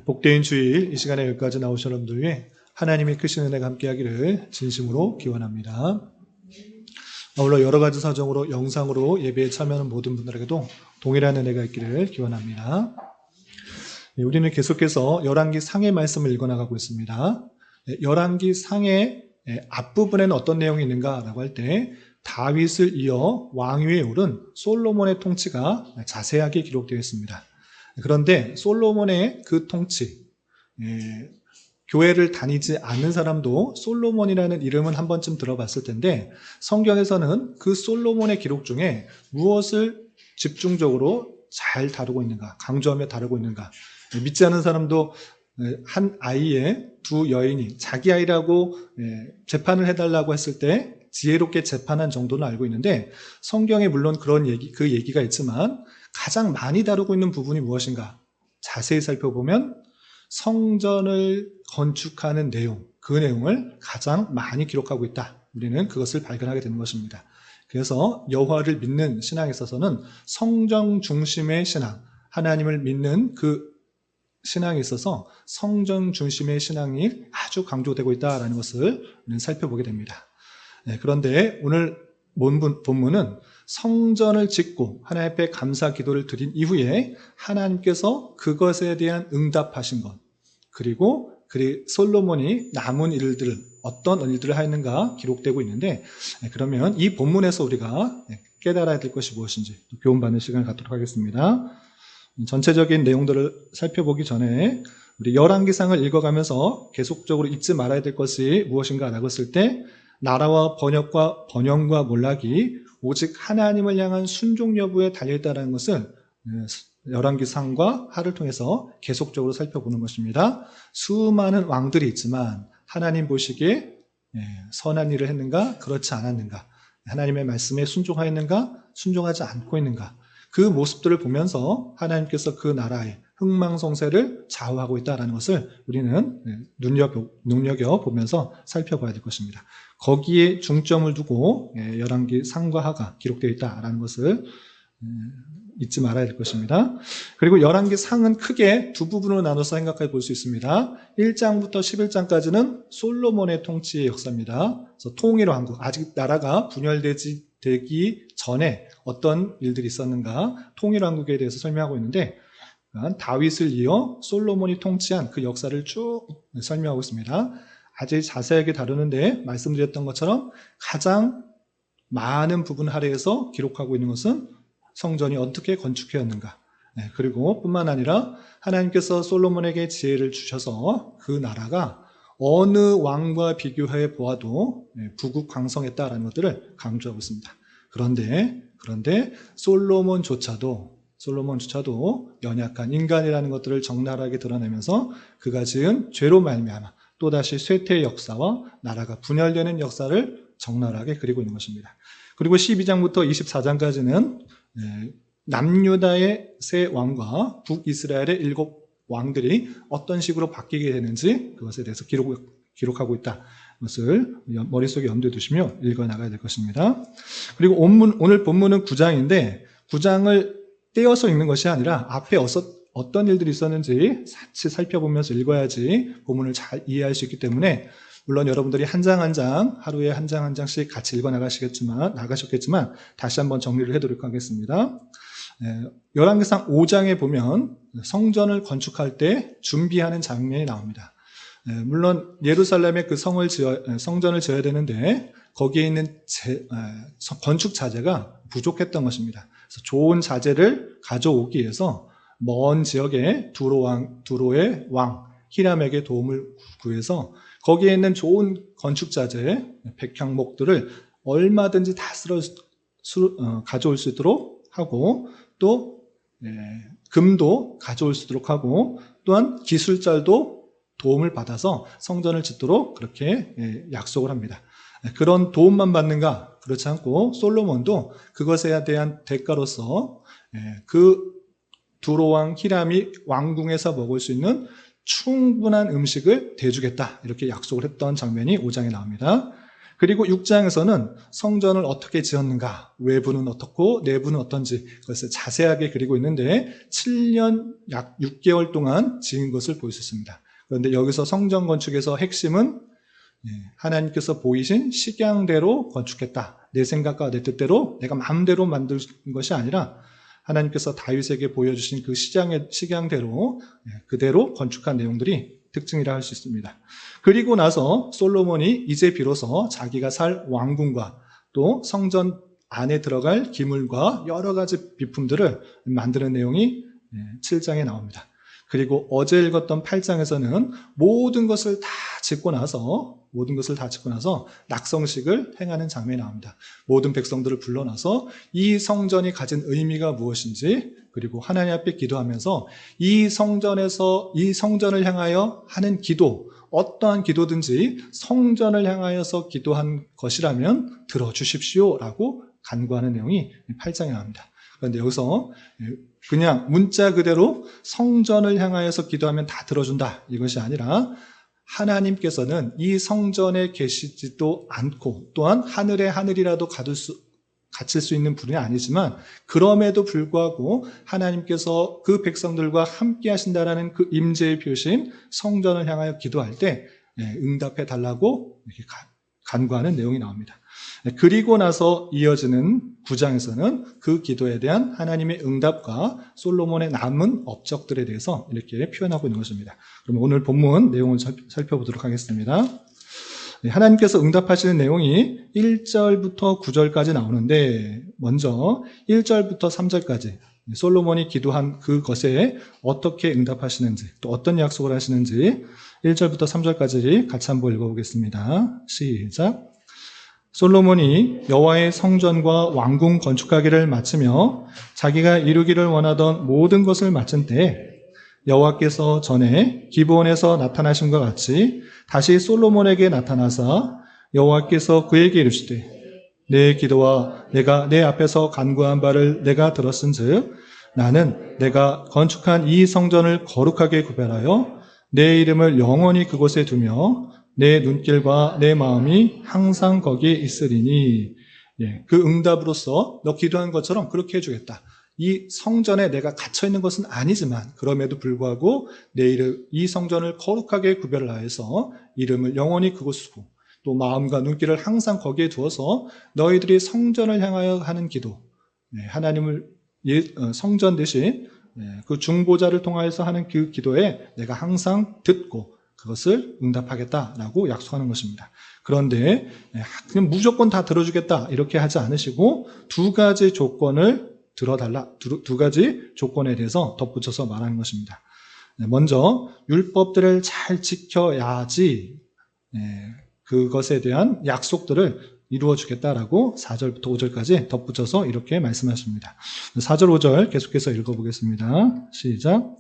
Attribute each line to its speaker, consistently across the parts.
Speaker 1: 복되인 주일 이 시간에 여기까지 나오신 여러분들 위해 하나님의 크신 은혜가 함께하기를 진심으로 기원합니다. 아울러 여러 가지 사정으로 영상으로 예배에 참여하는 모든 분들에게도 동일한 은혜가 있기를 기원합니다. 우리는 계속해서 열왕기 상의 말씀을 읽어나가고 있습니다. 열왕기 상의 앞부분에는 어떤 내용이 있는가라고 할 때 다윗을 이어 왕위에 오른 솔로몬의 통치가 자세하게 기록되어 있습니다. 그런데 솔로몬의 그 통치, 교회를 다니지 않는 사람도 솔로몬이라는 이름은 한 번쯤 들어봤을 텐데 성경에서는 그 솔로몬의 기록 중에 무엇을 집중적으로 잘 다루고 있는가, 강조하며 다루고 있는가. 믿지 않는 사람도 한 아이의 두 여인이 자기 아이라고 재판을 해달라고 했을 때 지혜롭게 재판한 정도는 알고 있는데 성경에 물론 그런 그 얘기가 있지만 가장 많이 다루고 있는 부분이 무엇인가? 자세히 살펴보면 성전을 건축하는 내용, 그 내용을 가장 많이 기록하고 있다. 우리는 그것을 발견하게 되는 것입니다. 그래서 여호와를 믿는 신앙에 있어서는 성전 중심의 신앙, 하나님을 믿는 그 신앙에 있어서 성전 중심의 신앙이 아주 강조되고 있다는 것을 우리는 살펴보게 됩니다. 그런데 오늘 본문은 성전을 짓고 하나님 앞에 감사 기도를 드린 이후에 하나님께서 그것에 대한 응답하신 것, 그리고 솔로몬이 남은 일들을 어떤 일들을 하였는가 기록되고 있는데, 그러면 이 본문에서 우리가 깨달아야 될 것이 무엇인지 교훈받는 시간을 갖도록 하겠습니다. 전체적인 내용들을 살펴보기 전에 우리 열왕기상을 읽어가면서 계속적으로 잊지 말아야 될 것이 무엇인가라고 했을 때 나라와 번영과 몰락이 오직 하나님을 향한 순종 여부에 달려있다는 것을 열왕기상과 하를 통해서 계속적으로 살펴보는 것입니다. 수많은 왕들이 있지만 하나님 보시기에 선한 일을 했는가 그렇지 않았는가, 하나님의 말씀에 순종하였는가 순종하지 않고 있는가, 그 모습들을 보면서 하나님께서 그 나라의 흥망성쇠를 좌우하고 있다는 것을 우리는 눈여겨보면서 살펴봐야 될 것입니다. 거기에 중점을 두고 열왕기 상과 하가 기록되어 있다는 것을 잊지 말아야 될 것입니다. 그리고 열왕기 상은 크게 두 부분으로 나눠서 생각해 볼 수 있습니다. 1장부터 11장까지는 솔로몬의 통치의 역사입니다. 그래서 통일왕국, 아직 나라가 분열되기 전에 어떤 일들이 있었는가, 통일왕국에 대해서 설명하고 있는데 다윗을 이어 솔로몬이 통치한 그 역사를 쭉 설명하고 있습니다. 아주 자세하게 다루는데 말씀드렸던 것처럼 가장 많은 부분 할애해서 기록하고 있는 것은 성전이 어떻게 건축되었는가, 그리고 뿐만 아니라 하나님께서 솔로몬에게 지혜를 주셔서 그 나라가 어느 왕과 비교해 보아도 부국강성했다라는 것들을 강조하고 있습니다. 그런데 솔로몬조차도 연약한 인간이라는 것들을 적나라하게 드러내면서 그가 지은 죄로 말미암아 또다시 쇠퇴의 역사와 나라가 분열되는 역사를 적나라하게 그리고 있는 것입니다. 그리고 12장부터 24장까지는 남유다의 세 왕과 북이스라엘의 7 왕들이 어떤 식으로 바뀌게 되는지 그것에 대해서 기록하고 있다. 것을 머릿속에 염두에 두시며 읽어나가야 될 것입니다. 그리고 오늘 본문은 9장인데 9장을 떼어서 읽는 것이 아니라 앞에 어떤 일들이 있었는지 같이 살펴보면서 읽어야지 본문을 잘 이해할 수 있기 때문에, 물론 여러분들이 한 장 한 장, 하루에 한 장 한 장씩 같이 읽어나가셨겠지만 다시 한번 정리를 해드리도록 하겠습니다. 열왕기상 5장에 보면 성전을 건축할 때 준비하는 장면이 나옵니다. 물론 예루살렘에 그 성전을 지어야 되는데 거기에 있는 건축 자재가 부족했던 것입니다. 그래서 좋은 자재를 가져오기 위해서 먼 지역의 두로의 왕 히람에게 도움을 구해서 거기에 있는 좋은 건축 자재, 백향목들을 얼마든지 다 가져올 수 있도록 하고, 또 금도 가져올 수 있도록 하고, 또한 기술자도 도움을 받아서 성전을 짓도록 그렇게 약속을 합니다. 그런 도움만 받는가? 그렇지 않고 솔로몬도 그것에 대한 대가로서 그 두로왕 히람이 왕궁에서 먹을 수 있는 충분한 음식을 대주겠다, 이렇게 약속을 했던 장면이 5장에 나옵니다. 그리고 6장에서는 성전을 어떻게 지었는가, 외부는 어떻고 내부는 어떤지 그것을 자세하게 그리고 있는데 7년 약 6개월 동안 지은 것을 보여줬습니다. 그런데 여기서 성전 건축에서 핵심은 하나님께서 보이신 식양대로 건축했다. 내 생각과 내 뜻대로 내가 마음대로 만든 것이 아니라 하나님께서 다윗에게 보여주신 그 식양대로 그대로 건축한 내용들이 특징이라 할 수 있습니다. 그리고 나서 솔로몬이 이제 비로소 자기가 살 왕궁과 또 성전 안에 들어갈 기물과 여러 가지 비품들을 만드는 내용이 7장에 나옵니다. 그리고 어제 읽었던 8장에서는 모든 것을 다 짓고 나서 낙성식을 행하는 장면이 나옵니다. 모든 백성들을 불러놔서 이 성전이 가진 의미가 무엇인지, 그리고 하나님 앞에 기도하면서 이 성전을 향하여 하는 기도, 어떠한 기도든지 성전을 향하여서 기도한 것이라면 들어주십시오라고 간구하는 내용이 8장에 나옵니다. 그런데 여기서 그냥 문자 그대로 성전을 향하여서 기도하면 다 들어준다, 이것이 아니라 하나님께서는 이 성전에 계시지도 않고 또한 하늘에 하늘이라도 갇힐 수 있는 분이 아니지만 그럼에도 불구하고 하나님께서 그 백성들과 함께 하신다라는 그 임재의 표시인 성전을 향하여 기도할 때 응답해 달라고 이렇게 간구하는 내용이 나옵니다. 그리고 나서 이어지는 9장에서는 그 기도에 대한 하나님의 응답과 솔로몬의 남은 업적들에 대해서 이렇게 표현하고 있는 것입니다. 그럼 오늘 본문 내용을 살펴보도록 하겠습니다. 하나님께서 응답하시는 내용이 1절부터 9절까지 나오는데 먼저 1절부터 3절까지 솔로몬이 기도한 그것에 어떻게 응답하시는지 또 어떤 약속을 하시는지 1절부터 3절까지 같이 한번 읽어보겠습니다. 시작. 솔로몬이 여호와의 성전과 왕궁 건축하기를 마치며 자기가 이루기를 원하던 모든 것을 마친 때에 여호와께서 전에 기브온에서 나타나신 것 같이 다시 솔로몬에게 나타나사 여호와께서 그에게 이르시되 내 기도와 내가 내 앞에서 간구한 바를 내가 들었은즉 나는 내가 건축한 이 성전을 거룩하게 구별하여 내 이름을 영원히 그곳에 두며 내 눈길과 내 마음이 항상 거기에 있으리니. 그 응답으로서 너 기도한 것처럼 그렇게 해주겠다. 이 성전에 내가 갇혀있는 것은 아니지만 그럼에도 불구하고 내 이름, 이 성전을 거룩하게 구별을 하여서 이름을 영원히 그곳에 두고 또 마음과 눈길을 항상 거기에 두어서 너희들이 성전을 향하여 하는 기도, 하나님을 성전 대신 그 중보자를 통하여서 하는 그 기도에 내가 항상 듣고 그것을 응답하겠다라고 약속하는 것입니다. 그런데 그냥 무조건 다 들어주겠다 이렇게 하지 않으시고 두 가지 조건을 들어달라, 두 가지 조건에 대해서 덧붙여서 말하는 것입니다. 먼저 율법들을 잘 지켜야지 그것에 대한 약속들을 이루어 주겠다라고 4절부터 5절까지 덧붙여서 이렇게 말씀하십니다. 4절 5절 계속해서 읽어보겠습니다. 시작.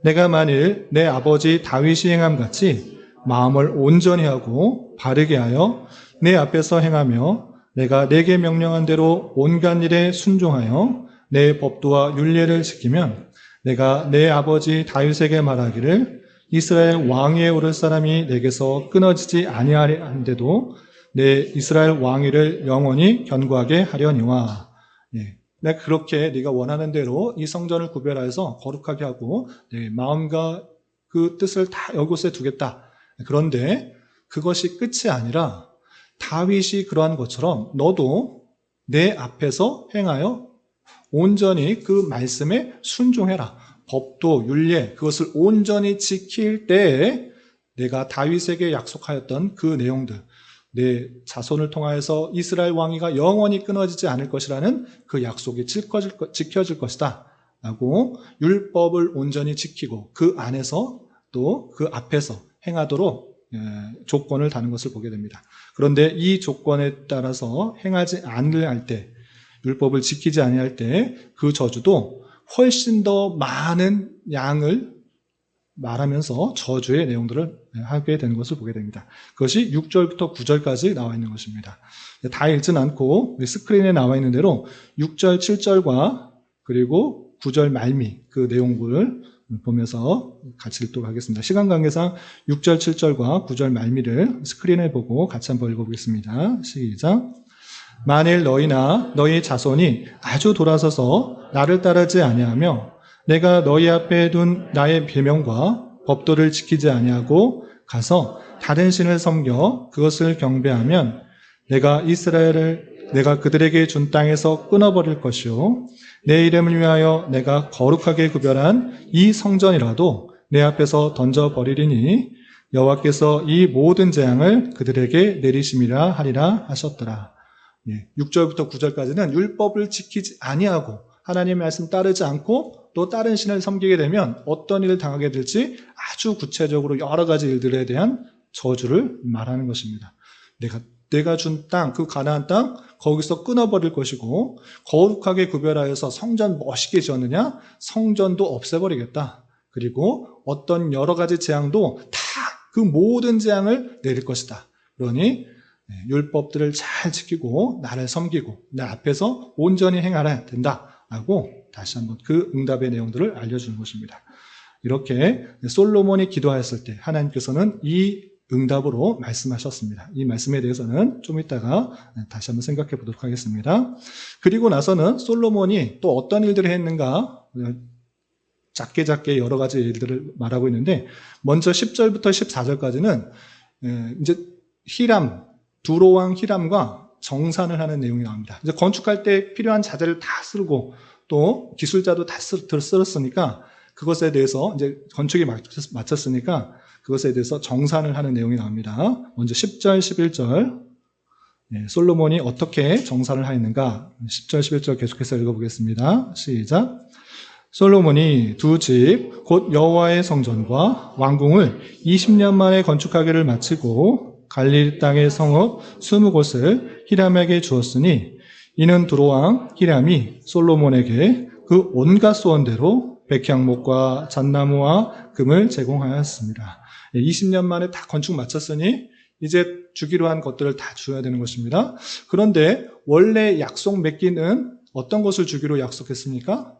Speaker 1: 내가 만일 내 아버지 다윗이 행함 같이 마음을 온전히 하고 바르게 하여 내 앞에서 행하며 내가 내게 명령한 대로 온갖 일에 순종하여 내 법도와 율례를 지키면 내가 내 아버지 다윗에게 말하기를 이스라엘 왕위에 오를 사람이 내게서 끊어지지 아니하리한데도 내 이스라엘 왕위를 영원히 견고하게 하려니와. 내가 그렇게 네가 원하는 대로 이 성전을 구별하여서 거룩하게 하고 내 마음과 그 뜻을 다 이곳에 두겠다. 그런데 그것이 끝이 아니라 다윗이 그러한 것처럼 너도 내 앞에서 행하여 온전히 그 말씀에 순종해라. 법도 율례 그것을 온전히 지킬 때에 내가 다윗에게 약속하였던 그 내용들, 내 자손을 통하여서 이스라엘 왕위가 영원히 끊어지지 않을 것이라는 그 약속이 지켜질 것이다 라고 율법을 온전히 지키고 그 안에서 또 그 앞에서 행하도록 조건을 다는 것을 보게 됩니다. 그런데 이 조건에 따라서 행하지 않을 때, 율법을 지키지 아니할 때 그 저주도 훨씬 더 많은 양을 말하면서 저주의 내용들을 하게 되는 것을 보게 됩니다. 그것이 6절부터 9절까지 나와 있는 것입니다. 다 읽진 않고 스크린에 나와 있는 대로 6절, 7절과 그리고 9절 말미 그 내용을 보면서 같이 읽도록 하겠습니다. 시간 관계상 6절, 7절과 9절 말미를 스크린에 보고 같이 한번 읽어보겠습니다. 시작. 만일 너희나 너희 자손이 아주 돌아서서 나를 따르지 아니하며 내가 너희 앞에 둔 나의 계명과 법도를 지키지 아니하고 가서 다른 신을 섬겨 그것을 경배하면 내가 그들에게 준 땅에서 끊어버릴 것이요 내 이름을 위하여 내가 거룩하게 구별한 이 성전이라도 내 앞에서 던져버리리니 여호와께서 이 모든 재앙을 그들에게 내리심이라 하리라 하셨더라. 6절부터 9절까지는 율법을 지키지 아니하고 하나님의 말씀 따르지 않고 또 다른 신을 섬기게 되면 어떤 일을 당하게 될지 아주 구체적으로 여러 가지 일들에 대한 저주를 말하는 것입니다. 내가 준 땅, 그 가나안 땅 거기서 끊어버릴 것이고 거룩하게 구별하여서 성전 멋있게 지었느냐? 성전도 없애버리겠다. 그리고 어떤 여러 가지 재앙도 다 그 모든 재앙을 내릴 것이다. 그러니 율법들을 잘 지키고 나를 섬기고 내 앞에서 온전히 행하라 된다라고 다시 한번 그 응답의 내용들을 알려주는 것입니다. 이렇게 솔로몬이 기도하였을 때 하나님께서는 이 응답으로 말씀하셨습니다. 이 말씀에 대해서는 좀 이따가 다시 한번 생각해 보도록 하겠습니다. 그리고 나서는 솔로몬이 또 어떤 일들을 했는가 작게 여러 가지 일들을 말하고 있는데 먼저 10절부터 14절까지는 이제 두로왕 히람과 정산을 하는 내용이 나옵니다. 이제 건축할 때 필요한 자재를 다 쓰고 또 기술자도 다 쓸었으니까 그것에 대해서 이제 건축이 마쳤으니까 그것에 대해서 정산을 하는 내용이 나옵니다. 먼저 10절, 11절 솔로몬이 어떻게 정산을 하였는가 10절, 11절 계속해서 읽어보겠습니다. 시작. 솔로몬이 두 집 곧 여호와의 성전과 왕궁을 20년 만에 건축하기를 마치고 갈릴 땅의 성읍 20곳을 히람에게 주었으니 이는 두로왕 히람이 솔로몬에게 그 온갖 소원대로 백향목과 잣나무와 금을 제공하였습니다. 20년 만에 다 건축 마쳤으니 이제 주기로 한 것들을 다 줘야 되는 것입니다. 그런데 원래 약속 맺기는 어떤 것을 주기로 약속했습니까?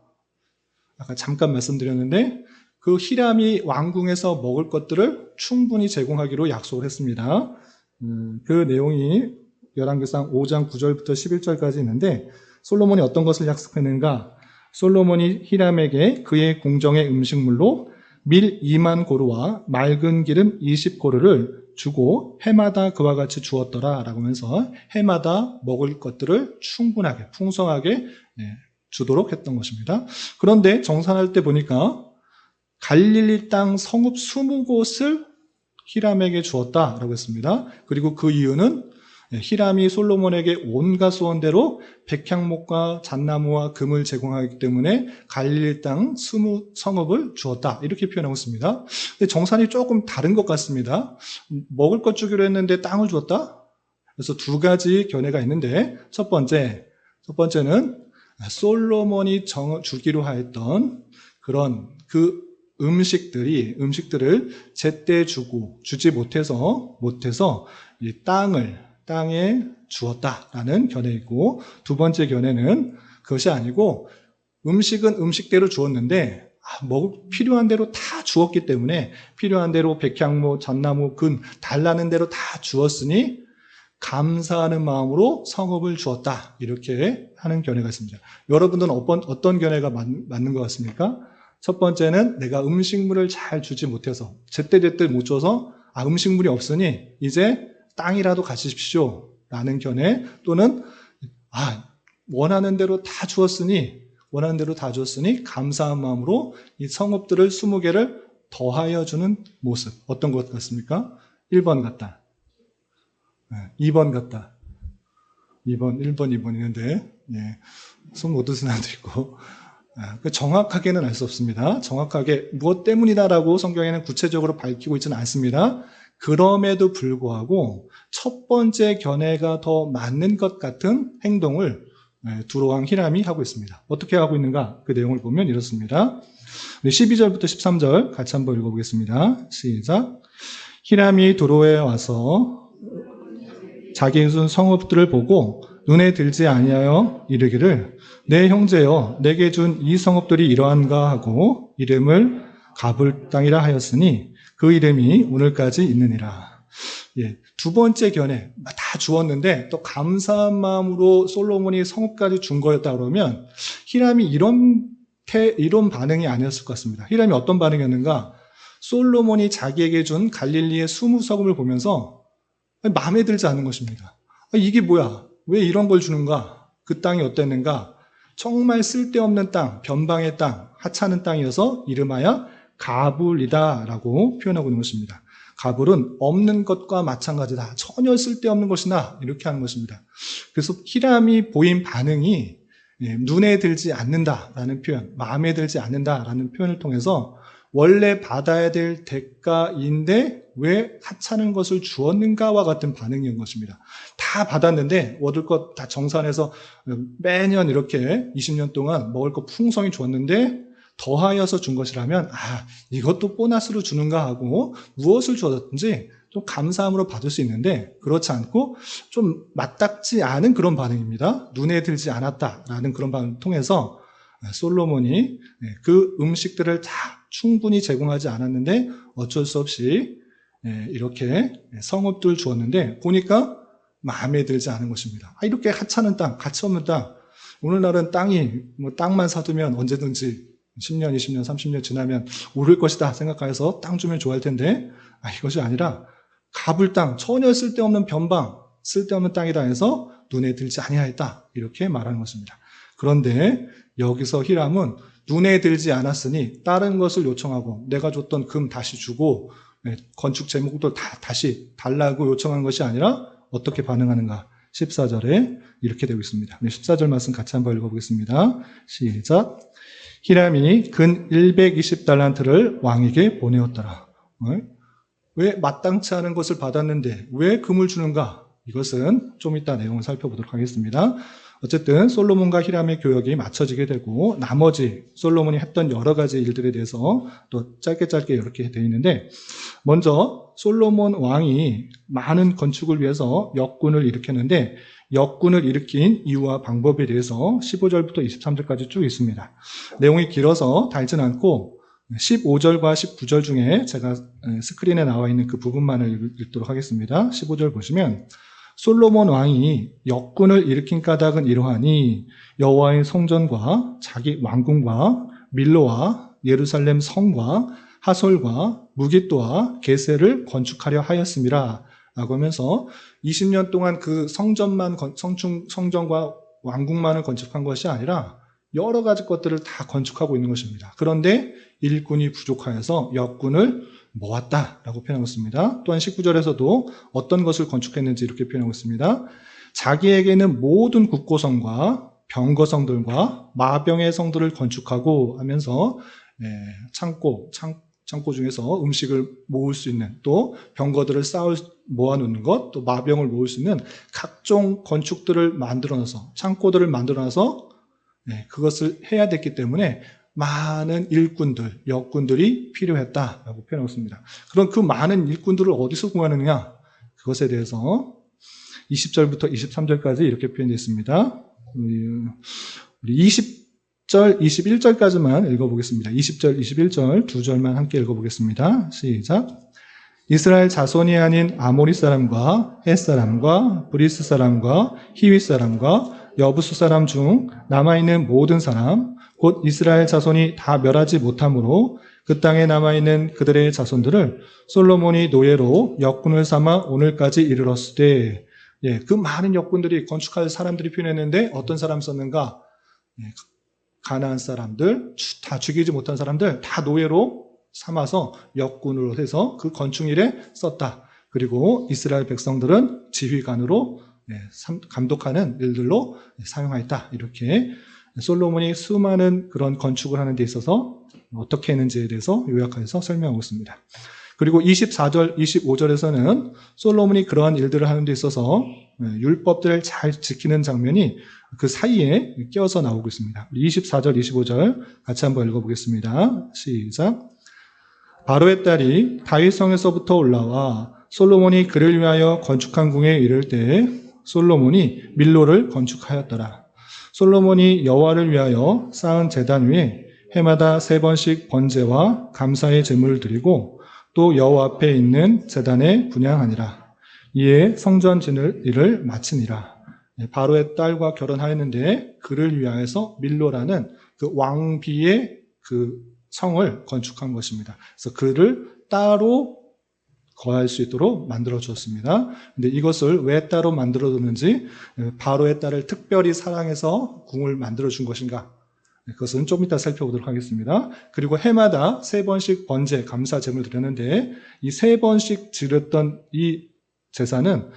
Speaker 1: 아까 잠깐 말씀드렸는데 그 히람이 왕궁에서 먹을 것들을 충분히 제공하기로 약속을 했습니다. 그 내용이 열왕기상 5장 9절부터 11절까지 있는데 솔로몬이 어떤 것을 약속했는가? 솔로몬이 히람에게 그의 궁정의 음식물로 밀 2만 고루와 맑은 기름 20고루를 주고 해마다 그와 같이 주었더라 라고 하면서 해마다 먹을 것들을 충분하게 풍성하게 주도록 했던 것입니다. 그런데 정산할 때 보니까 갈릴리 땅 성읍 20곳을 히람에게 주었다라고 했습니다. 그리고 그 이유는 히람이 솔로몬에게 온갖 소원대로 백향목과 잣나무와 금을 제공하기 때문에 갈릴리 땅 20성읍을 주었다 이렇게 표현하고 있습니다. 근데 정산이 조금 다른 것 같습니다. 먹을 것 주기로 했는데 땅을 주었다? 그래서 두 가지 견해가 있는데 첫 번째는 솔로몬이 주기로 하였던 그런 그 음식들을 제때 주지 못해서 이 땅에 주었다라는 견해이고 두 번째 견해는 그것이 아니고 음식은 음식대로 주었는데 필요한 대로 다 주었기 때문에 필요한 대로 백향목, 잣나무, 금 달라는 대로 다 주었으니 감사하는 마음으로 성읍을 주었다 이렇게 하는 견해가 있습니다. 여러분들은 어떤 견해가 맞는 것 같습니까? 첫 번째는 내가 음식물을 잘 주지 못해서 제때제때 못 줘서 음식물이 없으니 이제 땅이라도 가지십시오 라는 견해 또는 원하는 대로 다 주었으니 감사한 마음으로 이 성읍들을 20개를 더하여 주는 모습 어떤 것 같습니까? 1번 같다. 2번 같다. 2번, 1번, 2번 있는데 손 못 드는 사람도 있고 정확하게는 알 수 없습니다. 정확하게 무엇 때문이다라고 성경에는 구체적으로 밝히고 있지는 않습니다. 그럼에도 불구하고 첫 번째 견해가 더 맞는 것 같은 행동을 두로왕 히람이 하고 있습니다. 어떻게 하고 있는가? 그 내용을 보면 이렇습니다. 12절부터 13절 같이 한번 읽어보겠습니다. 시작. 히람이 두로에 와서 자기 성읍들을 보고 눈에 들지 아니하여 이르기를 내 형제여 내게 준 이 성읍들이 이러한가 하고 이름을 가불 땅이라 하였으니 그 이름이 오늘까지 있느니라. 예, 두 번째 견해 다 주었는데 또 감사한 마음으로 솔로몬이 성읍까지 준 거였다 그러면 히람이 이런 반응이 아니었을 것 같습니다. 히람이 어떤 반응이었는가? 솔로몬이 자기에게 준 갈릴리의 20서금을 보면서 마음에 들지 않는 것입니다. 이게 뭐야? 왜 이런 걸 주는가? 그 땅이 어땠는가? 정말 쓸데없는 땅, 변방의 땅, 하찮은 땅이어서 이름하여 가불이다라고 표현하고 있는 것입니다. 가불은 없는 것과 마찬가지다. 전혀 쓸데없는 것이나 이렇게 하는 것입니다. 그래서 히람이 보인 반응이 눈에 들지 않는다라는 표현, 마음에 들지 않는다라는 표현을 통해서 원래 받아야 될 대가인데 왜 하찮은 것을 주었는가와 같은 반응인 것입니다. 다 받았는데 얻을 것 다 정산해서 매년 이렇게 20년 동안 먹을 것 풍성히 주었는데 더하여서 준 것이라면 이것도 보너스로 주는가 하고 무엇을 주었든지 좀 감사함으로 받을 수 있는데 그렇지 않고 좀 맞닥지 않은 그런 반응입니다. 눈에 들지 않았다라는 그런 반응을 통해서 솔로몬이 그 음식들을 다 충분히 제공하지 않았는데 어쩔 수 없이 이렇게 성읍들 주었는데 보니까 마음에 들지 않은 것입니다. 이렇게 하찮은 땅, 가치 없는 땅, 오늘날은 땅만 사두면 언제든지 10년, 20년, 30년 지나면 오를 것이다 생각해서 땅 주면 좋아할 텐데 이것이 아니라 가불 땅, 전혀 쓸데없는 변방, 쓸데없는 땅이다 해서 눈에 들지 아니하였다 이렇게 말하는 것입니다. 그런데 여기서 히람은 눈에 들지 않았으니 다른 것을 요청하고 내가 줬던 금 다시 주고 건축 제목도 다시 달라고 요청하는 것이 아니라 어떻게 반응하는가? 14절에 이렇게 되고 있습니다. 14절 말씀 같이 한번 읽어보겠습니다. 시작. 히람이 근 120달란트를 왕에게 보내었더라. 왜 마땅치 않은 것을 받았는데 왜 금을 주는가? 이것은 좀 이따 내용을 살펴보도록 하겠습니다. 어쨌든 솔로몬과 히람의 교역이 맞춰지게 되고 나머지 솔로몬이 했던 여러 가지 일들에 대해서 또 짧게 이렇게 되어 있는데 먼저 솔로몬 왕이 많은 건축을 위해서 역군을 일으켰는데 역군을 일으킨 이유와 방법에 대해서 15절부터 23절까지 쭉 있습니다. 내용이 길어서 달진 않고 15절과 19절 중에 제가 스크린에 나와 있는 그 부분만을 읽도록 하겠습니다. 15절 보시면 솔로몬 왕이 역군을 일으킨 까닭은 이러하니 여호와의 성전과 자기 왕궁과 밀로와 예루살렘 성과 하솔과 무깃도와 게세를 건축하려 하였음이라 라고 하면서 20년 동안 그 성전과 왕궁만을 건축한 것이 아니라 여러 가지 것들을 다 건축하고 있는 것입니다. 그런데 일꾼이 부족하여서 역군을 모았다라고 표현하고 있습니다. 또한 19절에서도 어떤 것을 건축했는지 이렇게 표현하고 있습니다. 자기에게는 모든 국고성과 병거성들과 마병의 성들을 건축하고 하면서 창고 중에서 음식을 모을 수 있는 또 병거들을 모아놓는 것, 또 마병을 모을 수 있는 각종 건축들을 만들어놔서 창고들을 만들어놔서 그것을 해야 됐기 때문에 많은 일꾼들, 역군들이 필요했다라고 표현하고 있습니다. 그럼 그 많은 일꾼들을 어디서 구하느냐? 그것에 대해서 20절부터 23절까지 이렇게 표현되어 있습니다. 우리 20절, 21절까지만 읽어보겠습니다. 20절, 21절 두 절만 함께 읽어보겠습니다. 시작. 이스라엘 자손이 아닌 아모리 사람과 헷 사람과 브리스 사람과 히윗 사람과 여부수 사람 중 남아있는 모든 사람 곧 이스라엘 자손이 다 멸하지 못하므로 그 땅에 남아있는 그들의 자손들을 솔로몬이 노예로 역군을 삼아 오늘까지 이르렀으되 그 많은 역군들이 건축할 사람들이 필요했는데 어떤 사람 썼는가? 가나안 사람들, 다 죽이지 못한 사람들 다 노예로 삼아서 역군으로 해서 그 건축일에 썼다. 그리고 이스라엘 백성들은 지휘관으로 감독하는 일들로 사용하였다. 이렇게 솔로몬이 수많은 그런 건축을 하는 데 있어서 어떻게 했는지에 대해서 요약해서 설명하고 있습니다. 그리고 24절, 25절에서는 솔로몬이 그러한 일들을 하는 데 있어서 율법들을 잘 지키는 장면이 그 사이에 끼어서 나오고 있습니다. 24절, 25절 같이 한번 읽어보겠습니다. 시작. 바로의 딸이 다윗성에서부터 올라와 솔로몬이 그를 위하여 건축한 궁에 이를 때 솔로몬이 밀로를 건축하였더라. 솔로몬이 여호와를 위하여 쌓은 제단 위에 해마다 3번씩 번제와 감사의 제물을 드리고 또 여호와 앞에 있는 제단에 분향하니라. 이에 성전 짓는 일을 마치니라. 바로의 딸과 결혼하였는데 그를 위하여서 밀로라는 그 왕비의 그 성을 건축한 것입니다. 그래서 그를 따로 거할 수 있도록 만들어 주었습니다. 근데 이것을 왜 따로 만들어 뒀는지, 바로의 딸을 특별히 사랑해서 궁을 만들어 준 것인가, 그것은 좀 이따 살펴보도록 하겠습니다. 그리고 해마다 3번씩 번제, 감사 제물을 드렸는데 이 3번씩 드렸던 이 제사는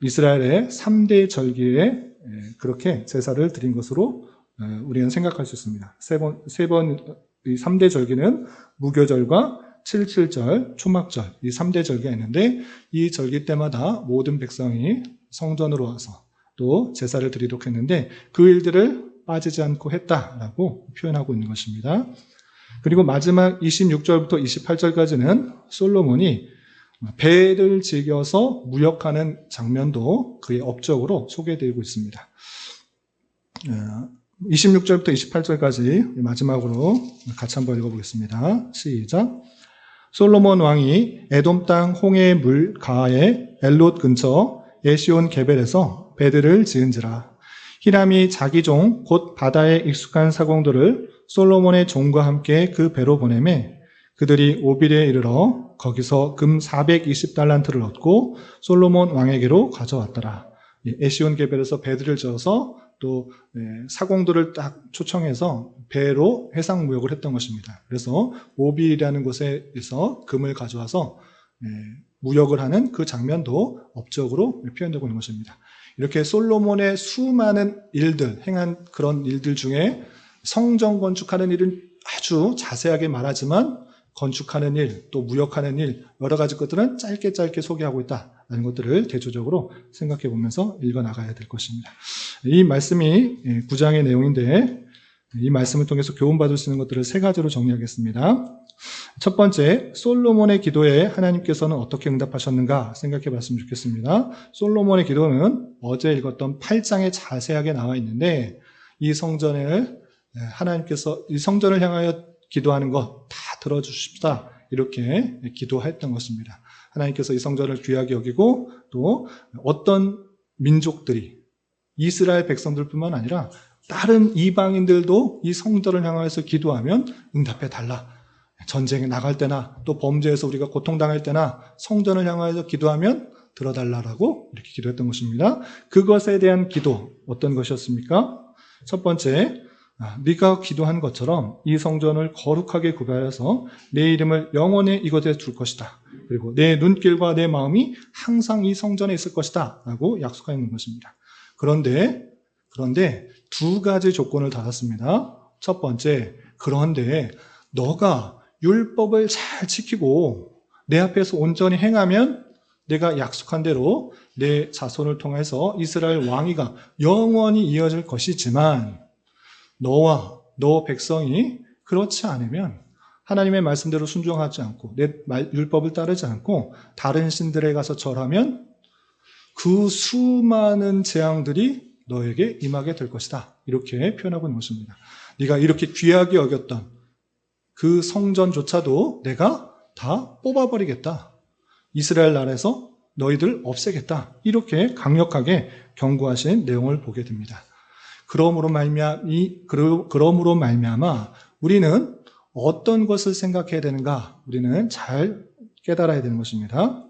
Speaker 1: 이스라엘의 3대 절기에 그렇게 제사를 드린 것으로 우리는 생각할 수 있습니다. 이 3대 절기는 무교절과 7.7절, 초막절, 이 3대 절기가 있는데 이 절기 때마다 모든 백성이 성전으로 와서 또 제사를 드리도록 했는데 그 일들을 빠지지 않고 했다라고 표현하고 있는 것입니다. 그리고 마지막 26절부터 28절까지는 솔로몬이 배를 즐겨서 무역하는 장면도 그의 업적으로 소개되고 있습니다. 26절부터 28절까지 마지막으로 같이 한번 읽어보겠습니다. 시작. 솔로몬 왕이 에돔 땅 홍해 물 가에 엘롯 근처 에시온 게벨에서 배들을 지은지라. 히람이 자기 종 곧 바다에 익숙한 사공들을 솔로몬의 종과 함께 그 배로 보내매 그들이 오빌에 이르러 거기서 금 420달란트를 얻고 솔로몬 왕에게로 가져왔더라. 에시온 게벨에서 배들을 지어서 또 사공들을 딱 초청해서 배로 해상 무역을 했던 것입니다. 그래서 오빌이라는 곳에서 금을 가져와서 무역을 하는 그 장면도 업적으로 표현되고 있는 것입니다. 이렇게 솔로몬의 수많은 일들, 행한 그런 일들 중에 성전 건축하는 일은 아주 자세하게 말하지만 건축하는 일, 또 무역하는 일, 여러 가지 것들은 짧게 소개하고 있다는 것들을 대조적으로 생각해 보면서 읽어 나가야 될 것입니다. 이 말씀이 9장의 내용인데 이 말씀을 통해서 교훈받을 수 있는 것들을 3가지로 정리하겠습니다. 첫 번째, 솔로몬의 기도에 하나님께서는 어떻게 응답하셨는가 생각해 봤으면 좋겠습니다. 솔로몬의 기도는 어제 읽었던 8장에 자세하게 나와 있는데 이 성전을 하나님께서 이 성전을 향하여 기도하는 것 다 들어주십시다 이렇게 기도했던 것입니다. 하나님께서 이 성전을 귀하게 여기고 또 어떤 민족들이 이스라엘 백성들뿐만 아니라 다른 이방인들도 이 성전을 향해서 기도하면 응답해 달라. 전쟁에 나갈 때나 또 범죄에서 우리가 고통당할 때나 성전을 향해서 기도하면 들어달라고 이렇게 기도했던 것입니다. 그것에 대한 기도 어떤 것이었습니까? 첫 번째, 네가 기도한 것처럼 이 성전을 거룩하게 구별해서 내 이름을 영원히 이곳에 둘 것이다. 그리고 내 눈길과 내 마음이 항상 이 성전에 있을 것이다 라고 약속하는 것입니다. 그런데 2가지 조건을 달았습니다. 첫 번째, 그런데 너가 율법을 잘 지키고 내 앞에서 온전히 행하면 내가 약속한 대로 내 자손을 통해서 이스라엘 왕위가 영원히 이어질 것이지만 너와 너 백성이 그렇지 않으면 하나님의 말씀대로 순종하지 않고 내 율법을 따르지 않고 다른 신들에 가서 절하면 그 수많은 재앙들이 너에게 임하게 될 것이다. 이렇게 표현하고 있는 것입니다. 네가 이렇게 귀하게 여겼던 그 성전조차도 내가 다 뽑아버리겠다. 이스라엘 나라에서 너희들 없애겠다. 이렇게 강력하게 경고하신 내용을 보게 됩니다. 그러므로 말미암아 우리는 어떤 것을 생각해야 되는가? 우리는 잘 깨달아야 되는 것입니다.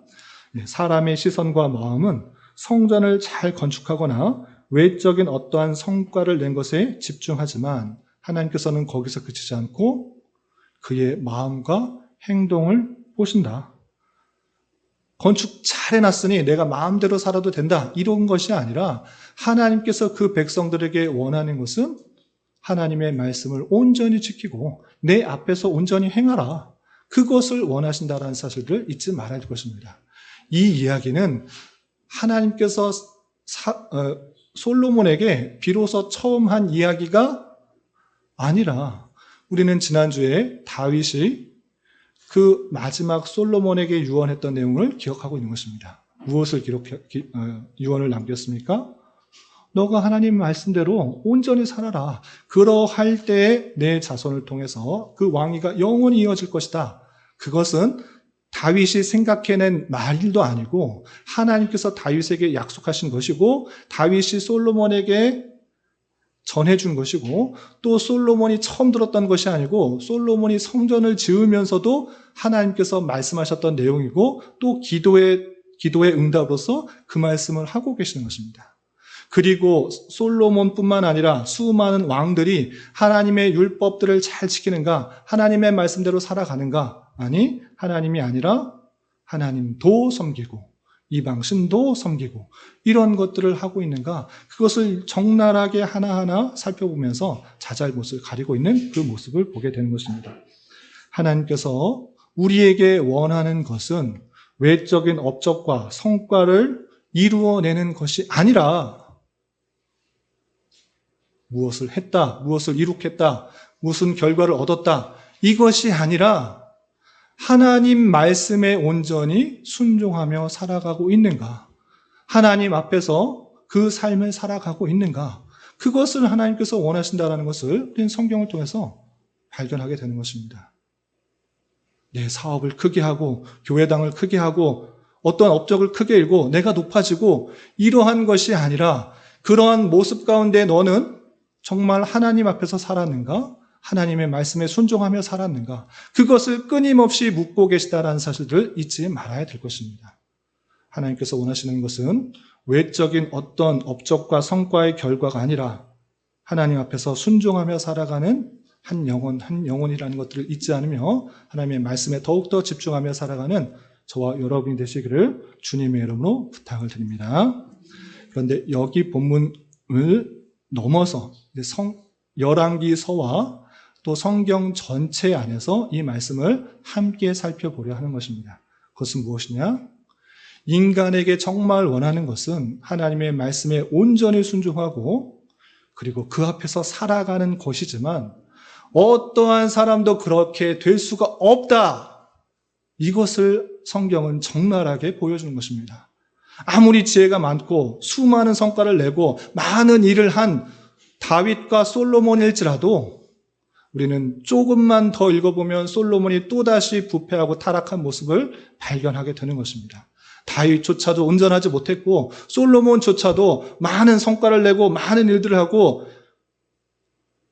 Speaker 1: 사람의 시선과 마음은 성전을 잘 건축하거나 외적인 어떠한 성과를 낸 것에 집중하지만 하나님께서는 거기서 그치지 않고 그의 마음과 행동을 보신다. 건축 잘 해놨으니 내가 마음대로 살아도 된다. 이런 것이 아니라 하나님께서 그 백성들에게 원하는 것은 하나님의 말씀을 온전히 지키고 내 앞에서 온전히 행하라. 그것을 원하신다는 사실을 잊지 말아야 할 것입니다. 이 이야기는 하나님께서 솔로몬에게 비로소 처음 한 이야기가 아니라 우리는 지난주에 다윗이 그 마지막 솔로몬에게 유언했던 내용을 기억하고 있는 것입니다. 무엇을 유언을 남겼습니까? 너가 하나님 말씀대로 온전히 살아라. 그러할 때에 내 자손을 통해서 그 왕위가 영원히 이어질 것이다. 그것은 다윗이 생각해낸 말도 아니고 하나님께서 다윗에게 약속하신 것이고 다윗이 솔로몬에게 전해준 것이고 또 솔로몬이 처음 들었던 것이 아니고 솔로몬이 성전을 지으면서도 하나님께서 말씀하셨던 내용이고 또 기도의 응답으로서 그 말씀을 하고 계시는 것입니다. 그리고 솔로몬뿐만 아니라 수많은 왕들이 하나님의 율법들을 잘 지키는가, 하나님의 말씀대로 살아가는가, 아니 하나님이 아니라 하나님도 섬기고 이방 신도 섬기고 이런 것들을 하고 있는가, 그것을 적나라하게 하나하나 살펴보면서 자잘못을 가리고 있는 그 모습을 보게 되는 것입니다. 하나님께서 우리에게 원하는 것은 외적인 업적과 성과를 이루어내는 것이 아니라 무엇을 했다, 무엇을 이룩했다, 무슨 결과를 얻었다, 이것이 아니라 하나님 말씀에 온전히 순종하며 살아가고 있는가, 하나님 앞에서 그 삶을 살아가고 있는가, 그것을 하나님께서 원하신다는 것을 우리는 성경을 통해서 발견하게 되는 것입니다. 내 사업을 크게 하고 교회당을 크게 하고 어떤 업적을 크게 일고 내가 높아지고 이러한 것이 아니라 그러한 모습 가운데 너는 정말 하나님 앞에서 살았는가? 하나님의 말씀에 순종하며 살았는가? 그것을 끊임없이 묻고 계시다라는 사실을 잊지 말아야 될 것입니다. 하나님께서 원하시는 것은 외적인 어떤 업적과 성과의 결과가 아니라 하나님 앞에서 순종하며 살아가는 한 영혼이라는 것들을 잊지 않으며 하나님의 말씀에 더욱더 집중하며 살아가는 저와 여러분이 되시기를 주님의 이름으로 부탁을 드립니다. 그런데 여기 본문을 넘어서 열왕기서와 또 성경 전체 안에서 이 말씀을 함께 살펴보려 하는 것입니다. 그것은 무엇이냐? 인간에게 정말 원하는 것은 하나님의 말씀에 온전히 순종하고 그리고 그 앞에서 살아가는 것이지만 어떠한 사람도 그렇게 될 수가 없다. 이것을 성경은 적나라하게 보여주는 것입니다. 아무리 지혜가 많고 수많은 성과를 내고 많은 일을 한 다윗과 솔로몬일지라도 우리는 조금만 더 읽어보면 솔로몬이 또다시 부패하고 타락한 모습을 발견하게 되는 것입니다. 다윗조차도 온전하지 못했고 솔로몬조차도 많은 성과를 내고 많은 일들을 하고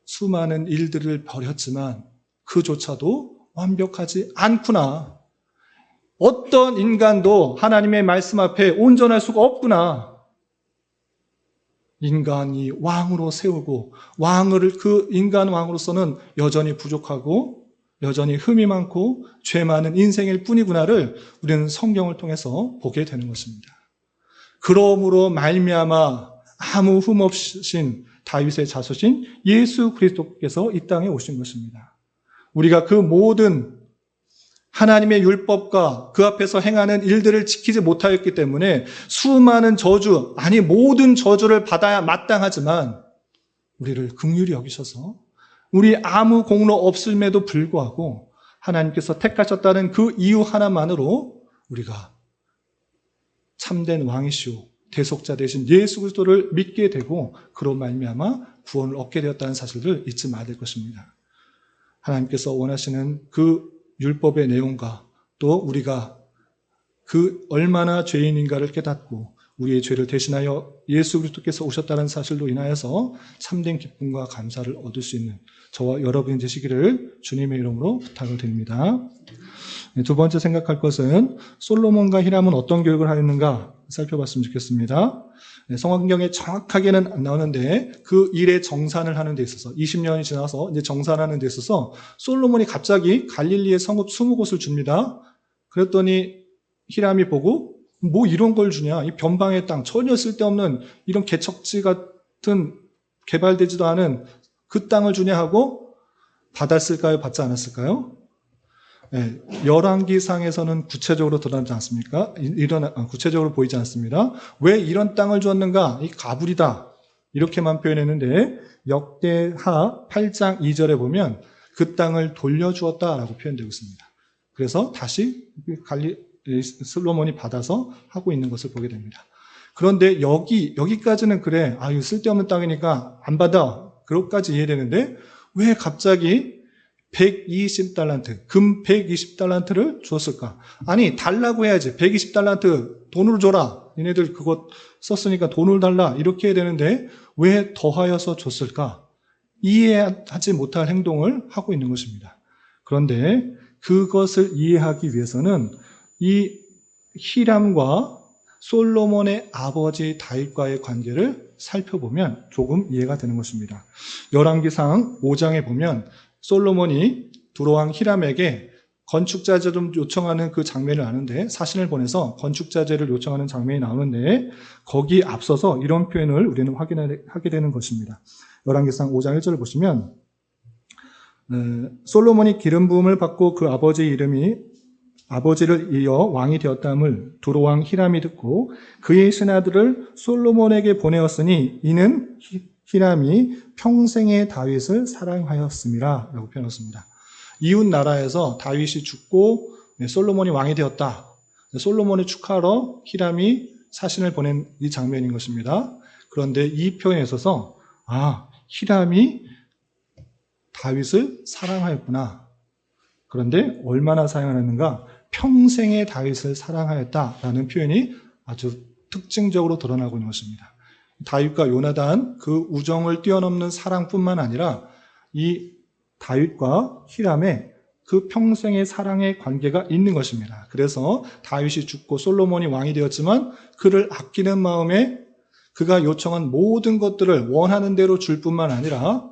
Speaker 1: 수많은 일들을 벌였지만 그조차도 완벽하지 않구나. 어떤 인간도 하나님의 말씀 앞에 온전할 수가 없구나. 인간이 왕으로 세우고 그 인간 왕으로서는 여전히 부족하고 여전히 흠이 많고 죄 많은 인생일 뿐이구나를 우리는 성경을 통해서 보게 되는 것입니다. 그러므로 말미암아 아무 흠 없으신 다윗의 자손인 예수 그리스도께서 이 땅에 오신 것입니다. 우리가 그 모든 하나님의 율법과 그 앞에서 행하는 일들을 지키지 못하였기 때문에 수많은 저주, 아니 모든 저주를 받아야 마땅하지만 우리를 긍휼히 여기셔서 우리 아무 공로 없음에도 불구하고 하나님께서 택하셨다는 그 이유 하나만으로 우리가 참된 왕이시오 대속자 되신 예수 그리스도를 믿게 되고 그로 말미암아 구원을 얻게 되었다는 사실을 잊지 말아야 될 것입니다. 하나님께서 원하시는 그 율법의 내용과 또 우리가 그 얼마나 죄인인가를 깨닫고 우리의 죄를 대신하여 예수 그리스도께서 오셨다는 사실로 인하여서 참된 기쁨과 감사를 얻을 수 있는 저와 여러분이 되시기를 주님의 이름으로 부탁을 드립니다. 두 번째 생각할 것은 솔로몬과 히람은 어떤 교육을 하였는가 살펴봤으면 좋겠습니다. 성경에 정확하게는 안 나오는데 그 일의 정산을 하는 데 있어서 20년이 지나서 이제 정산하는 데 있어서 솔로몬이 갑자기 갈릴리의 성읍 20곳을 줍니다. 그랬더니 히람이 보고 뭐 이런 걸 주냐, 이 변방의 땅, 전혀 쓸데없는 이런 개척지 같은 개발되지도 않은 그 땅을 주냐 하고 받았을까요? 받지 않았을까요? 네, 열왕기상에서는 구체적으로 드러나지 않습니까? 구체적으로 보이지 않습니다. 왜 이런 땅을 주었는가? 이 가불이다. 이렇게만 표현했는데 역대하 8장 2절에 보면 그 땅을 돌려주었다라고 표현되고 있습니다. 그래서 다시 솔로몬이 받아서 하고 있는 것을 보게 됩니다. 그런데 여기까지는 그래. 아, 이거 쓸데없는 땅이니까 안 받아. 그것까지 이해되는데 왜 갑자기 120달란트, 금 120달란트를 주었을까? 아니, 달라고 해야지. 120달란트 돈으로 줘라. 니네들 그거 썼으니까 돈을 달라. 이렇게 해야 되는데 왜 더하여서 줬을까? 이해하지 못할 행동을 하고 있는 것입니다. 그런데 그것을 이해하기 위해서는 이 히람과 솔로몬의 아버지 다윗과의 관계를 살펴보면 조금 이해가 되는 것입니다. 열왕기상 5장에 보면 솔로몬이 두로왕 히람에게 건축자재를 요청하는 그 장면을 아는데, 사신을 보내서 건축자재를 요청하는 장면이 나오는데 거기 앞서서 이런 표현을 우리는 확인하게 되는 것입니다. 열왕기상 5장 1절을 보시면 솔로몬이 기름 부음을 받고 그 아버지를 이어 왕이 되었다함을 두로왕 히람이 듣고 그의 신하들을 솔로몬에게 보내었으니 이는 히람이 평생의 다윗을 사랑하였음이라 라고 표현했습니다. 이웃 나라에서 다윗이 죽고 솔로몬이 왕이 되었다. 솔로몬을 축하하러 히람이 사신을 보낸 이 장면인 것입니다. 그런데 이 표현에 있어서 히람이 다윗을 사랑하였구나. 그런데 얼마나 사랑하였는가? 평생의 다윗을 사랑하였다라는 표현이 아주 특징적으로 드러나고 있는 것입니다. 다윗과 요나단 그 우정을 뛰어넘는 사랑뿐만 아니라 이 다윗과 히람의 그 평생의 사랑의 관계가 있는 것입니다. 그래서 다윗이 죽고 솔로몬이 왕이 되었지만 그를 아끼는 마음에 그가 요청한 모든 것들을 원하는 대로 줄 뿐만 아니라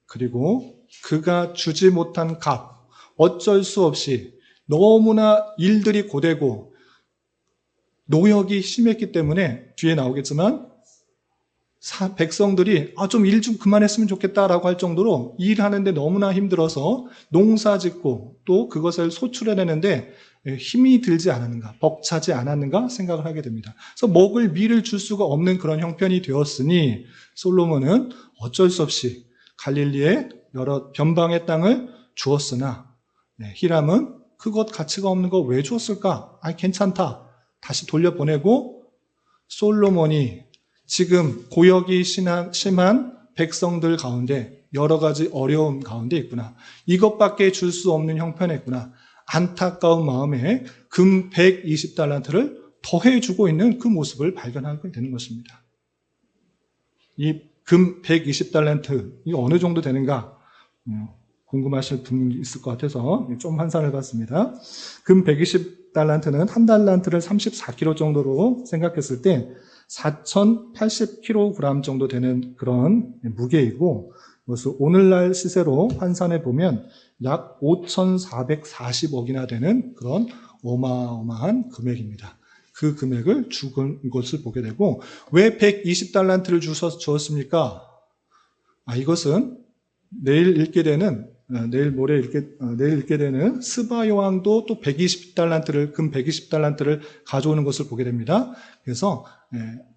Speaker 1: 그리고 그가 주지 못한 값, 어쩔 수 없이 너무나 일들이 고되고 노역이 심했기 때문에 뒤에 나오겠지만 백성들이 좀 일 좀 그만했으면 좋겠다라고 할 정도로 일하는데 너무나 힘들어서 농사 짓고 또 그것을 소출해내는데 힘이 들지 않았는가, 벅차지 않았는가 생각을 하게 됩니다. 그래서 먹을 밀을 줄 수가 없는 그런 형편이 되었으니 솔로몬은 어쩔 수 없이 갈릴리에 여러 변방의 땅을 주었으나 히람은 그것 가치가 없는 거 왜 주었을까? 괜찮다. 다시 돌려보내고 솔로몬이 지금 고역이 심한 백성들 가운데 여러 가지 어려움 가운데 있구나. 이것밖에 줄 수 없는 형편에 있구나. 안타까운 마음에 금 120달란트를 더해주고 있는 그 모습을 발견하게 되는 것입니다. 이 금 120달란트, 이게 어느 정도 되는가? 궁금하실 분이 있을 것 같아서 좀 환산을 해봤습니다. 금 120달란트는 한 달란트를 34kg 정도로 생각했을 때 4,080kg 정도 되는 그런 무게이고, 그래서 오늘날 시세로 환산해 보면 약 5,440억이나 되는 그런 어마어마한 금액입니다. 그 금액을 죽은 것을 보게 되고, 왜 120달란트를 주었습니까? 이것은 내일 읽게 되는 내일 읽게 되는 스바 여왕도 또 120달란트를, 금 120달란트를 가져오는 것을 보게 됩니다. 그래서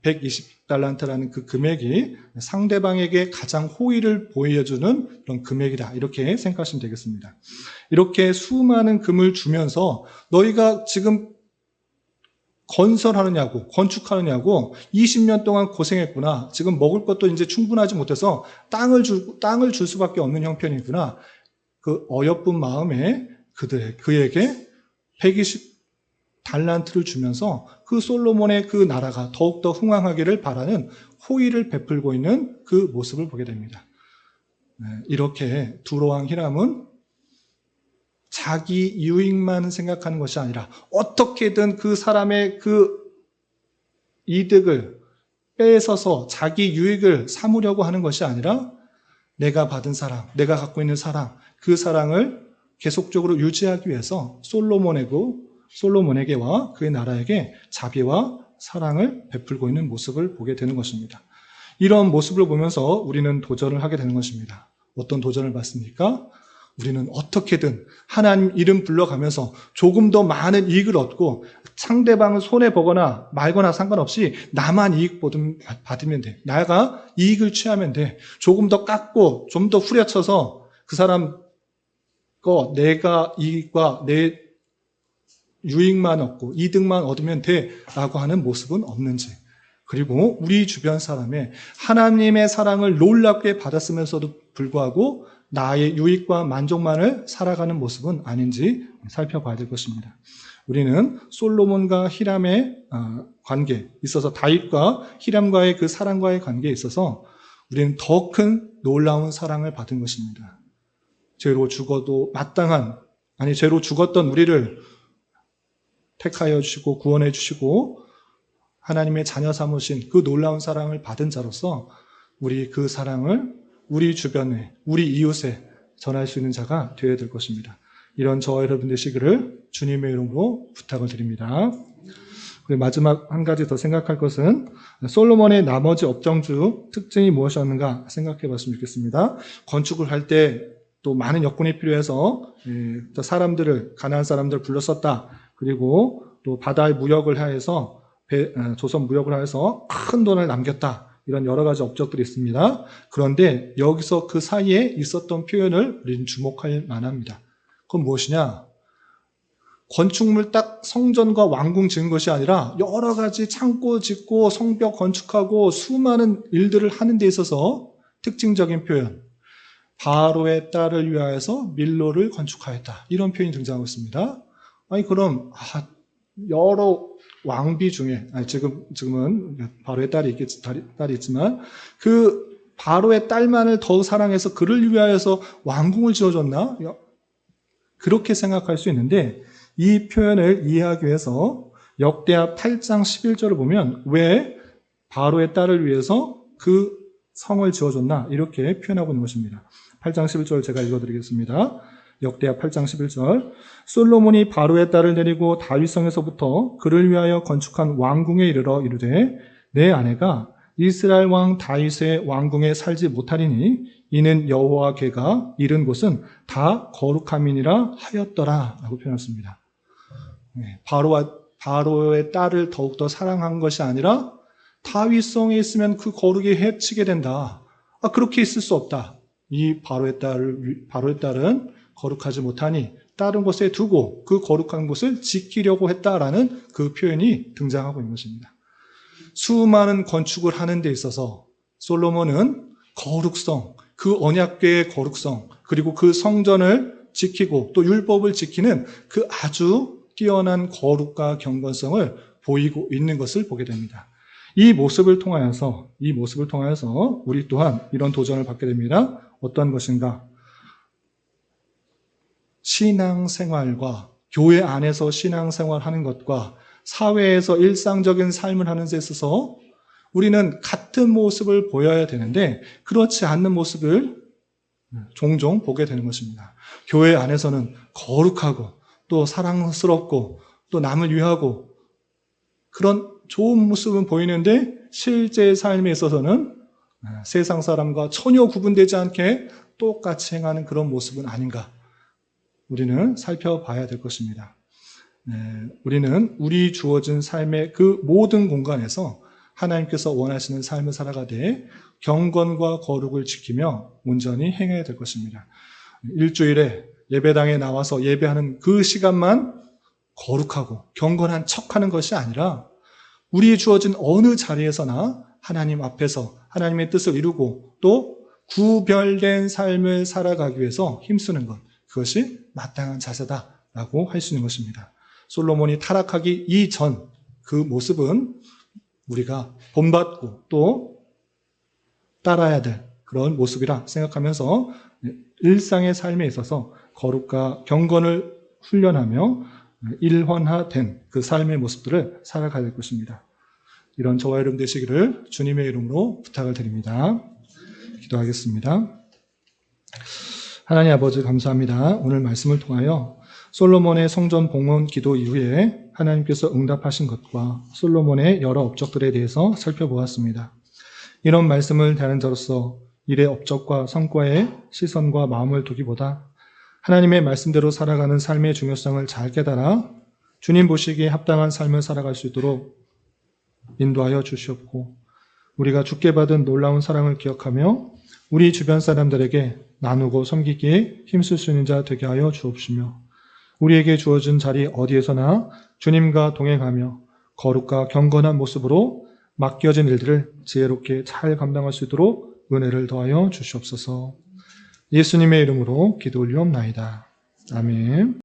Speaker 1: 120달란트라는 그 금액이 상대방에게 가장 호의를 보여주는 그런 금액이다. 이렇게 생각하시면 되겠습니다. 이렇게 수많은 금을 주면서 너희가 지금 건설하느냐고, 건축하느냐고 20년 동안 고생했구나. 지금 먹을 것도 이제 충분하지 못해서 땅을 줄 수밖에 없는 형편이구나. 그 어여쁜 마음에 그에게 120달란트를 주면서 그 솔로몬의 그 나라가 더욱더 흥왕하기를 바라는 호의를 베풀고 있는 그 모습을 보게 됩니다. 이렇게 두로왕 히람은 자기 유익만 생각하는 것이 아니라 어떻게든 그 사람의 그 이득을 뺏어서 자기 유익을 삼으려고 하는 것이 아니라 내가 받은 사랑, 내가 갖고 있는 사랑, 그 사랑을 계속적으로 유지하기 위해서 솔로몬에게와 그의 나라에게 자비와 사랑을 베풀고 있는 모습을 보게 되는 것입니다. 이런 모습을 보면서 우리는 도전을 하게 되는 것입니다. 어떤 도전을 받습니까? 우리는 어떻게든 하나님 이름 불러가면서 조금 더 많은 이익을 얻고 상대방을 손해보거나 말거나 상관없이 나만 이익 받으면 돼. 내가 이익을 취하면 돼. 조금 더 깎고 좀 더 후려쳐서 그 사람 내가 이익과 내 유익만 얻고 이득만 얻으면 돼 라고 하는 모습은 없는지, 그리고 우리 주변 사람의 하나님의 사랑을 놀랍게 받았으면서도 불구하고 나의 유익과 만족만을 살아가는 모습은 아닌지 살펴봐야 될 것입니다. 우리는 솔로몬과 히람의 관계에 있어서, 다윗과 히람과의 그 사랑과의 관계에 있어서 우리는 더 큰 놀라운 사랑을 받은 것입니다. 죄로 죽어도 죄로 죽었던 우리를 택하여 주시고 구원해 주시고 하나님의 자녀 삼으신 그 놀라운 사랑을 받은 자로서 우리 그 사랑을 우리 주변에, 우리 이웃에 전할 수 있는 자가 되어야 될 것입니다. 이런 저와 여러분 되시기를 주님의 이름으로 부탁을 드립니다. 그리고 마지막 한 가지 더 생각할 것은 솔로몬의 나머지 업종주 특징이 무엇이었는가 생각해 봤으면 좋겠습니다. 건축을 할 때 또 많은 여건이 필요해서 가나안 사람들을 불렀었다. 그리고 또 바다의 무역을 하여서 조선 무역을 하여서 큰 돈을 남겼다. 이런 여러 가지 업적들이 있습니다. 그런데 여기서 그 사이에 있었던 표현을 우리는 주목할 만합니다. 그건 무엇이냐? 건축물 딱 성전과 왕궁 지은 것이 아니라 여러 가지 창고 짓고 성벽 건축하고 수많은 일들을 하는 데 있어서 특징적인 표현, 바로의 딸을 위하여서 밀로를 건축하였다. 이런 표현이 등장하고 있습니다. 아니 그럼 여러 왕비 중에 지금은 바로의 딸이 있지만 그 바로의 딸만을 더 사랑해서 그를 위하여서 왕궁을 지어줬나? 그렇게 생각할 수 있는데 이 표현을 이해하기 위해서 역대하 8장 11절을 보면 왜 바로의 딸을 위해서 그 성을 지어줬나? 이렇게 표현하고 있는 것입니다. 8장 11절 제가 읽어드리겠습니다. 역대하 8장 11절 솔로몬이 바로의 딸을 데리고 다윗성에서부터 그를 위하여 건축한 왕궁에 이르러 이르되 내 아내가 이스라엘 왕 다윗의 왕궁에 살지 못하리니 이는 여호와 궤가 이른 곳은 다 거룩함이니라 하였더라 라고 표현했습니다. 바로의 딸을 더욱더 사랑한 것이 아니라 다윗성에 있으면 그 거룩이 해치게 된다. 그렇게 있을 수 없다. 이 바로의 딸은 거룩하지 못하니 다른 곳에 두고 그 거룩한 곳을 지키려고 했다라는 그 표현이 등장하고 있는 것입니다. 수많은 건축을 하는 데 있어서 솔로몬은 거룩성, 그 언약궤의 거룩성, 그리고 그 성전을 지키고 또 율법을 지키는 그 아주 뛰어난 거룩과 경건성을 보이고 있는 것을 보게 됩니다. 이 모습을 통하여서 우리 또한 이런 도전을 받게 됩니다. 어떤 것인가? 신앙생활과 교회 안에서 신앙생활하는 것과 사회에서 일상적인 삶을 하는 데 있어서 우리는 같은 모습을 보여야 되는데 그렇지 않는 모습을 종종 보게 되는 것입니다. 교회 안에서는 거룩하고 또 사랑스럽고 또 남을 위하고 그런 좋은 모습은 보이는데 실제 삶에 있어서는 세상 사람과 전혀 구분되지 않게 똑같이 행하는 그런 모습은 아닌가 우리는 살펴봐야 될 것입니다. 우리는 우리 주어진 삶의 그 모든 공간에서 하나님께서 원하시는 삶을 살아가되 경건과 거룩을 지키며 온전히 행해야 될 것입니다. 일주일에 예배당에 나와서 예배하는 그 시간만 거룩하고 경건한 척하는 것이 아니라 우리 주어진 어느 자리에서나 하나님 앞에서 하나님의 뜻을 이루고 또 구별된 삶을 살아가기 위해서 힘쓰는 것, 그것이 마땅한 자세다라고 할 수 있는 것입니다. 솔로몬이 타락하기 이전 그 모습은 우리가 본받고 또 따라야 될 그런 모습이라 생각하면서 일상의 삶에 있어서 거룩과 경건을 훈련하며 일헌화된 그 삶의 모습들을 살아가야 될 것입니다. 이런 저와 여러분 되시기를 주님의 이름으로 부탁을 드립니다. 기도하겠습니다. 하나님 아버지 감사합니다. 오늘 말씀을 통하여 솔로몬의 성전 봉헌 기도 이후에 하나님께서 응답하신 것과 솔로몬의 여러 업적들에 대해서 살펴보았습니다. 이런 말씀을 대하는 자로서 일의 업적과 성과에 시선과 마음을 두기보다 하나님의 말씀대로 살아가는 삶의 중요성을 잘 깨달아 주님 보시기에 합당한 삶을 살아갈 수 있도록 인도하여 주시옵고 우리가 주께 받은 놀라운 사랑을 기억하며 우리 주변 사람들에게 나누고 섬기기에 힘쓸 수 있는 자 되게 하여 주옵시며 우리에게 주어진 자리 어디에서나 주님과 동행하며 거룩과 경건한 모습으로 맡겨진 일들을 지혜롭게 잘 감당할 수 있도록 은혜를 더하여 주시옵소서. 예수님의 이름으로 기도 올리옵나이다. 아멘.